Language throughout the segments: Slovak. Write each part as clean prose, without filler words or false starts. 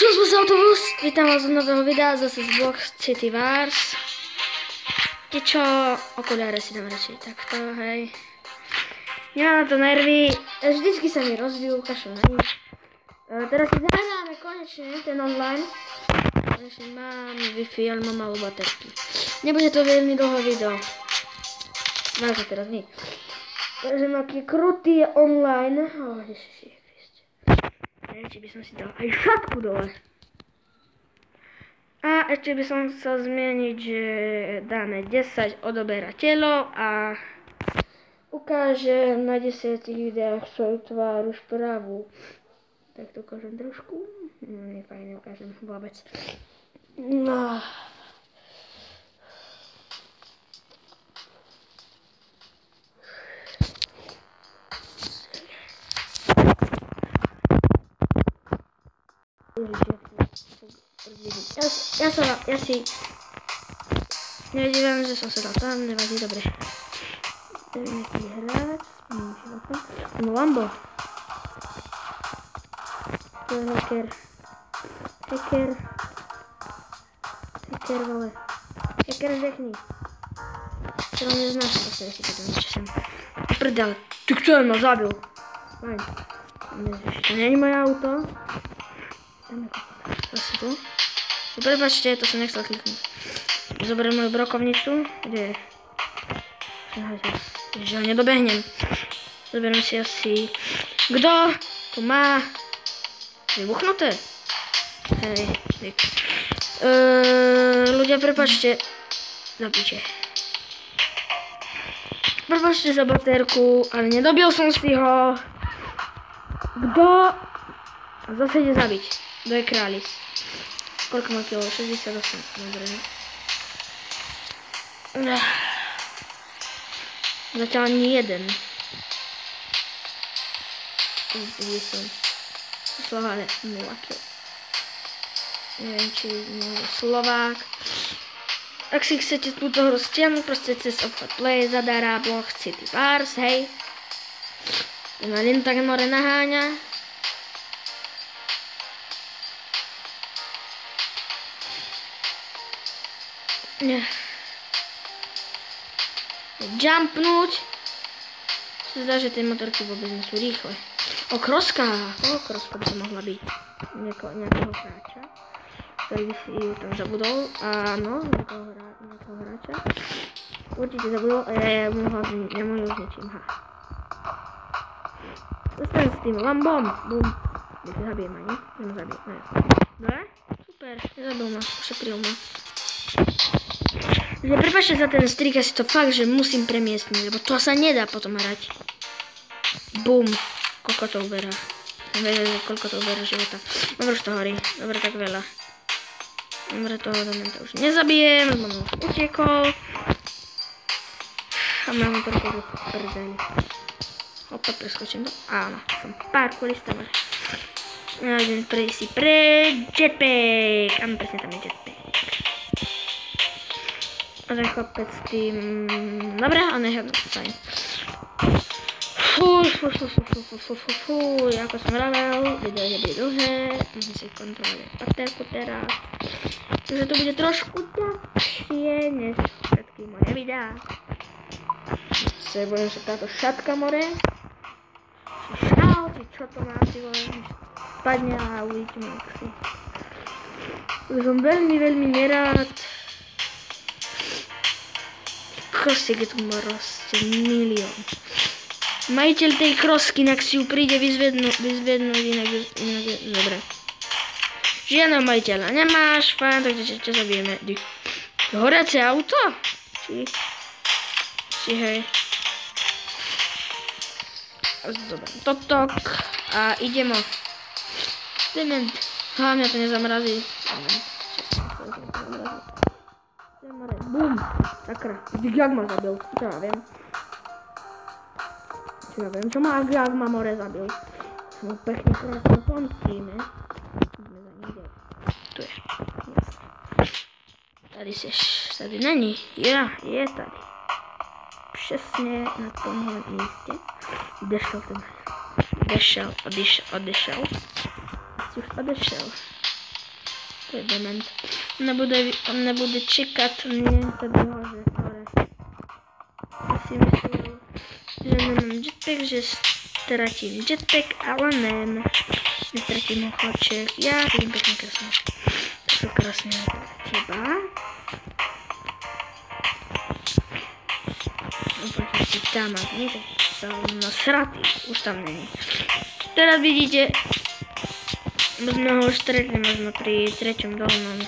Čus autobus, vítam vás z nového videa, zase z Block City Wars. Ty čo, okuliare si dám radšej takto, hej. Nemám na to nervy, vždycky sa mi rozbijú, kašľam na nič. Teraz si zahráme konečne ten online. Konečne mám Wi-Fi, ale mám malú baterky. Nebude to veľmi dlhé video. Mám to teraz nie. Takže mám aký krutý online. Ježiši. Či by som si dal aj šatku dole. A ešte by som chcel zmieniť, že dáme 10 odoberateľov a ukážem na 10 videách svoju tváru špravú. Tak to ukážem trošku. No, nefajn, neukážem vôbec. No. Ja si nevedím, že som sa dal tam, nevadí, dobre. Idem nejaký hrať, no Lambo. To je hacker. Hacker, vole. Hacker, zdechni. To neznáš, to sa ešte potom čo sem. Prdele, ty kto ma zabil? Fajn. To nie je moje auto. Zase tu. Prepačte, to som nechcel kliknúť. Zoberiem moju brokovnicu. Kde je? Že ho nedobehnem. Zoberiem si asi... Kto tu má vybuchnuté? Hej, dík. Ľudia, prepačte. Zabíte. Prepačte za baterku, ale nedobil som si ho. Kto? A zase ide zabiť. Kto je králik? Koľko má kilo? 68. Dobre. Zatiaľ ani jeden. Kde som? Slovák, 0 kilo. Neviem, či môže Slovák. Ak si chcete túto hru stiahnuť, proste cez obchod Play zadará Block City Wars, hej. Na len tak more naháňa. Jumpnúť. Sa zdá, že tie motorky vôbec nie sú rýchle. Kroska by to mohla byť nejakého hráča, ktorý by si ju tam zabudol. Áno, nejakého hráča. Určite zabudol a ja mu už niečím. Zostaň s tým Lambom. Bum. Ja si zabijem aj, ne? Zabijem, ne. Dobre? Super, nezabil ma, ušetril ma. Prepáčte za ten strik, ja si to fakt, že musím premiestniť, lebo to sa nedá potom hrať. Bum. Koľko to uberá. Koľko to uberá života. Dobre, už to horí. Dobre, tak veľa. Dobre, toho domenta už nezabijem, lebo už utiekol. A mám motorku do prdeli. Opa, preskočím to. Áno, som parkourista. Ja idem prejsť si pre jetpack. Áno, presne tam je jetpack. A ten chlapec s tým... Dobre, a nechám to fajn. Fú, ako som vravel, video nebude dlhé, musím si kontrolovať baterku teraz. Takže to bude trošku ťažšie, než všetky moje videá. Budem sa táto šatka more. Či čo to má, ty vole, spadne a uvidíme, ak si. Som veľmi nerád. Krosek je tu proste milión. Majiteľ tej krosky, ak si ju príde vyzvednúť, inak dobre. Žiadneho majiteľa nemáš, fajn, takže čo zabijeme? Horacie auto? Či hej. Zoberiem totok a ideme. Dement. Mňa to nezamrazí. Bum! Sakra, jak ma zabil? Čo ja viem? Jak ma more zabil? Som pekne krásne pomstíme. Ideme za ním. Tu je. Jasne. Tady není. Je tady. Přesně na tomhle místě. Odešel. Asi už odešel. To je dement. On nebude čekat mě tady hoře. Si myslel, že nemám jetpack, že ztratím jetpack, ale ne. Nestratím ho chlapček. Já vidím pěkně krásně. To jsou krásně chyba. Úplně si tam a nie, tak jsem nasratý. Už tam není. Teraz vidíte, možno ho už stretne, možno pri treťom dolnom.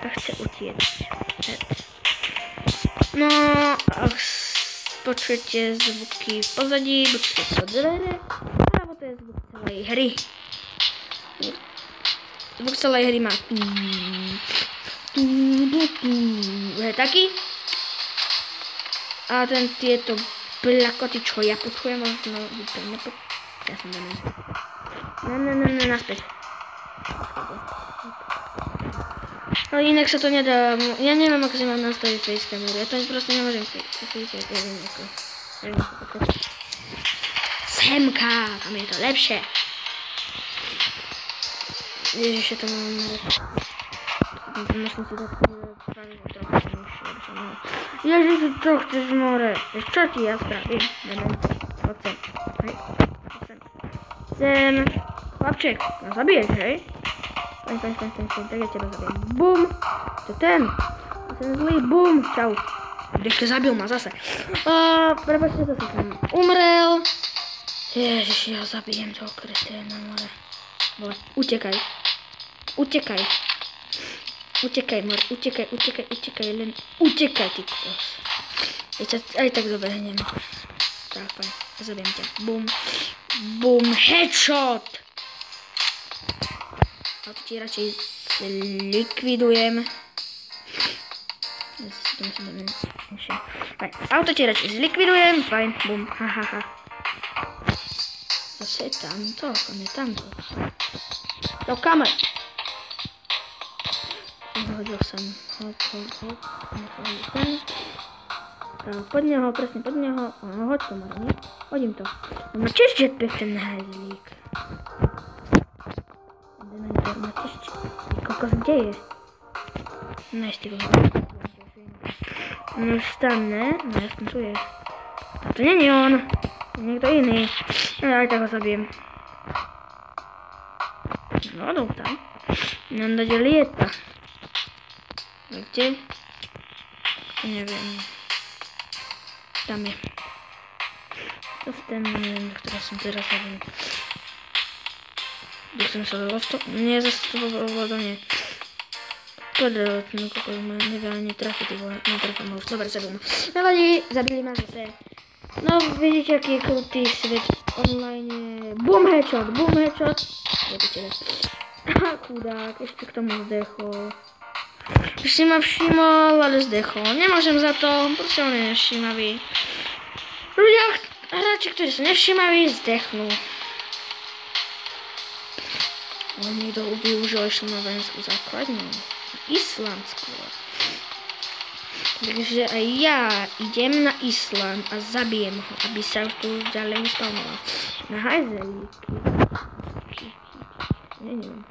A chce utiecť. No, ak počujete zvuky v pozadí, buď sú to dvere, alebo to je zvuk celej hry. Zvuk celej hry má je taký. A ten tieto plakoty, čo ja potchujem, možno vypem. Ja som daný. Ne, naspäť. No inak sa to nedá, ja neviem, ako si mám nastaviť facecam, ja to proste nemôžem klikať, ja viem ako. Semka, tam je to lepšie. Ježiš, ja to mám musím si dať pravidlo trochu nižšie, aby som mohol. Ježiš, čo chceš more? Čo ti ja spravím? Poď sem, hej, poď sem. Sem, chlapček, ma zabiješ, hej? Paň, tak ja teba zabijem. Bum! To ten zlý, bum! Čau. Ešte zabil ma zase. Prepačte, zase som umrel. Ježiš, ja zabijem toho kreténa, more. Utekaj. Utekaj, more, utekaj, len utekaj, ty kos. Ja ťa aj tak dobehnem. Tak, paň, zabijem ťa. Bum, bum, headshot! A to ti radšej zlikvidujem. Auto ti radšej zlikvidujem. Fajn, bum, hahaha. Zase je tamto, on je tamto. Do kamer. Hodil som. Hop. Pod neho, presne pod neho. Hoď to, Mara, nie? Hodím to. On má tiež jetpack, ten hajzlík. Dementor má tiež jetpack. Kokos, kde je? Nájsť ty ho. No už tam, ne? No jasne, tu je. A to není on. Niekto iný. No aj tak ho zabijem. No, dou tam. Nám dať lieta. Kde? Neviem. Tam je. To je ten, ktorý som teraz zabil. Kde som sa dal to? Nie, zase to bolo do nie. Podľa, no kokos ma neviem ani trafiť, bo netrafám už. Dobre, zabil ma. Nevadí, zabili ma zase. No, vidíte, aký je krutý svet online. Boom headshot. Chudák, ešte k tomu zdechol. Ešte ma všimol, ale zdechol. Nemôžem za to, proste on je nevšímavý. Ľudia, hráči, ktorí sú nevšímaví, zdechnú. On niekto využil ešte na vojenskú základňu. Islandskú. Takže aj ja idem na Island a zabijem ho, aby sa už tu ďalej nespavnoval. Na hajzelíky. Neviem.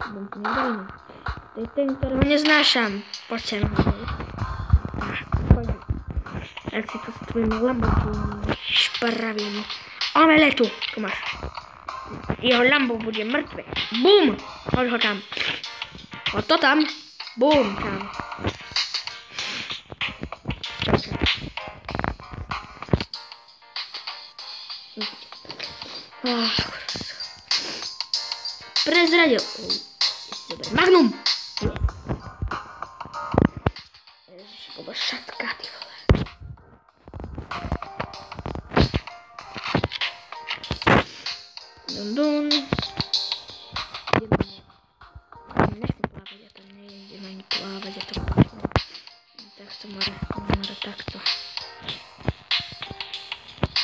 Budem to nedajný. To je ten, ktorého neznášam. Poď sem ho. Poď. Ja si to s tvojimi Lamborghini špravím. Omeletu. Tu máš. Jeho Lambo bude mŕtve. Bum! Hoď ho tam. Hoď to tam. Bum! Tam. Prezradil. Magnum! Ježiš, boba šatka, ty vole. Dun. Nechcem plávať, ja tam nejdem ani plávať, ja to takto more takto.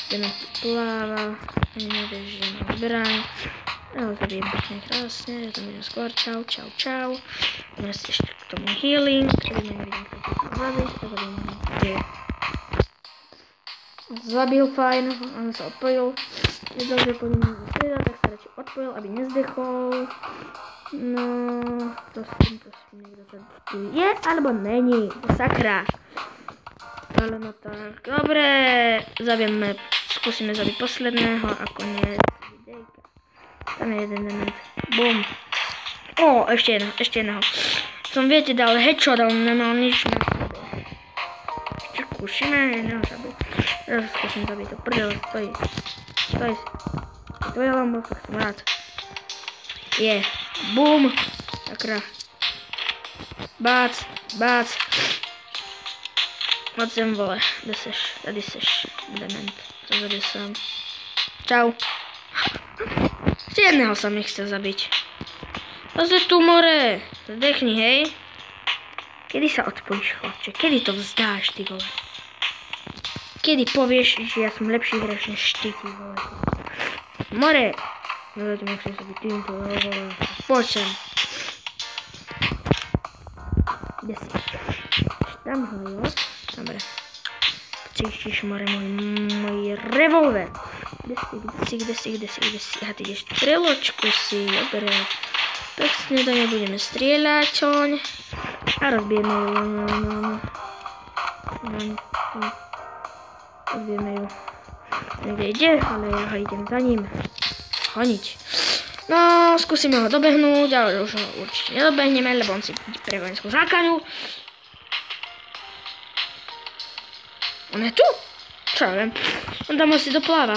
Ideme plával, ani nedržím zbraň. Ja ho zabijem pekne krásne, ja tam idem skôr, čau. Ideme si ešte k tomu healing, ktorý nevidím, ako to zabiť, to zabijem kde. Zabil, fajn, on sa odpojil. vedel, že po ním nestrieľa, tak sa radšej odpojil, aby nezdechol. No, prosím, niekto tam tu je, alebo není, sakra. Ale no tak, dobre, zabijeme, skúsime zabiť posledného a koniec videjka. Tam je jeden element, bum. O, ešte jedného. Som viete dal headshot, ale on nemal nič na sebe. Ešte skúšime, jedného zabiť. Teraz skúsim zabiť to prdele, stoj. Tvoje lambo, tak som rád. Je, bum, sakra. Bác. Moc sem, vole, kde seš, tady seš, dement, to zabil som. Čau. Ešte jedného som nechcel zabiť. Zase tu, more, zdechni, hej. Kedy sa odpojíš, chlapče, kedy to vzdáš, ty vole? Kedy povieš, že ja som lepší hráč než ty, vole? More! No, to musím sa byť týmto, vole. Poď sem. Kde si? Tam ho, jo? Dobre. Cítiš, more, môj revolver. Kde si? A ty ideš streločku si, dobre. Pekne do nej budeme strieľať, oň. A rozbijeme ju, Rozbijeme ju. Niekde ide, ale ja ho idem za ním honiť. No, skúsime ho dobehnúť, ale už ho určite nedobehneme, lebo on si pre vojenskú základňu. On je tu? Čo ja viem. On tam asi dopláva.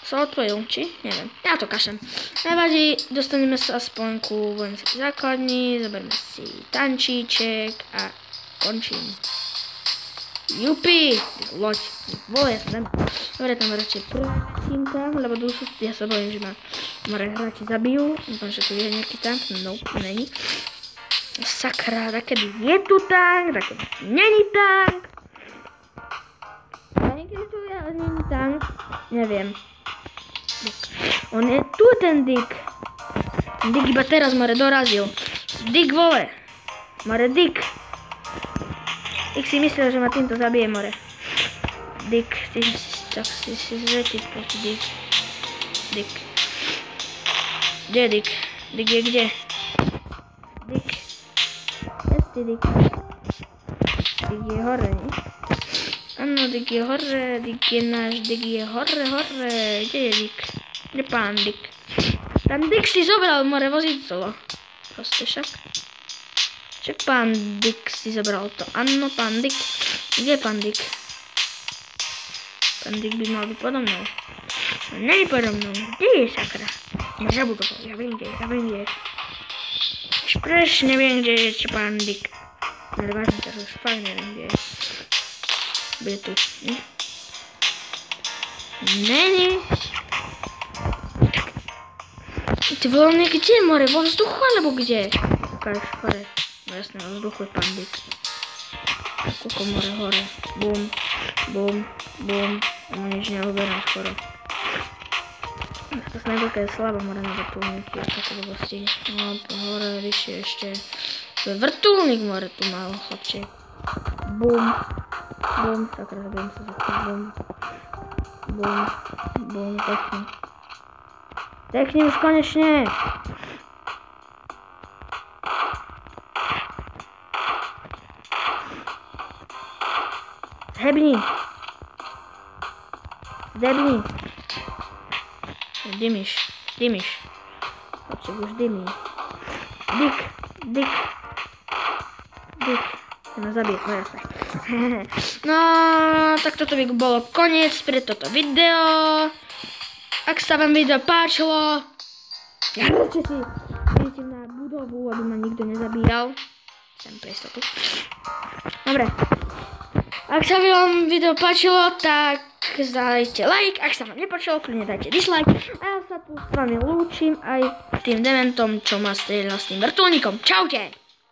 Sa odpojil, či? Neviem. Ja to kašem. Nevadí, dostaneme sa aspoň ku vojenskej základni, zoberme si tančíček a končím. Jupi! Loď. Vole, ja som tam. Dobre, tam radšej prečím tam, lebo ja sa bojím, že ma hráči zabijú. Dúfam, že tu je nejaký tank. Nope, není. Sakra, takedy je tu tank, takedy není tank. A niekedy tu je, ale není tank. Neviem. On je tu, ten Dick. Dick iba teraz more dorazil. Dick, vole. More, Dick. Dick si myslel, že ma týmto zabije, more. Dick, tak si zletiť proti Dick. Dick. Kde je Dick? Dick je kde? Dick. Kde si Dick? Dick je hore, nie? Áno, Dick je hore, Dick je náš, Dick je hore. Kde je Dick? Kde pán Dick? Pán Dick si zobral, more, vozidlo. Proste však. Však pán Dick si zobral to. Áno, pán Dick. Kde je pán Dick? Pán Dick by mal byť podo mnou. Nej podo mnou. Kde je, sakra? Nezabudoval, ja viem, kde je. Prečo neviem, kde je či pán Dick. Ale vážne, to už fakt neviem, kde je. Bude tu. Není. Ty vole, kde, more? Vo vzduchu alebo kde? Ukáž, hore. No jasné, vo vzduchu je pán Dick. Koľko more hore. Bum. No nič neuberám skoro. To snajperka je slabá, more na vrtulníky. Také blbosti. No, hore, vyššie ešte. To je vrtulník, more, tu mal, chlapček. Bum, tak rozbijem sa za to, bum, pekne. Pekne už konečne. Zdebni. Dymiš. Chlapček už dymí. Dick. No zabije, no jasné. No, tak toto by bolo koniec pre toto video. Ak sa vám video páčilo, radšej si idete na budovu, aby ma nikto nezabíjal. Chcem pre istotu. Dobre. Ak sa vám video páčilo, tak dajte like. Ak sa vám nepáčilo, kľudne dajte dislike. A ja sa tu s vami lúčim aj tým dementom, čo ma strieľal s tým vrtuľníkom. Čaute!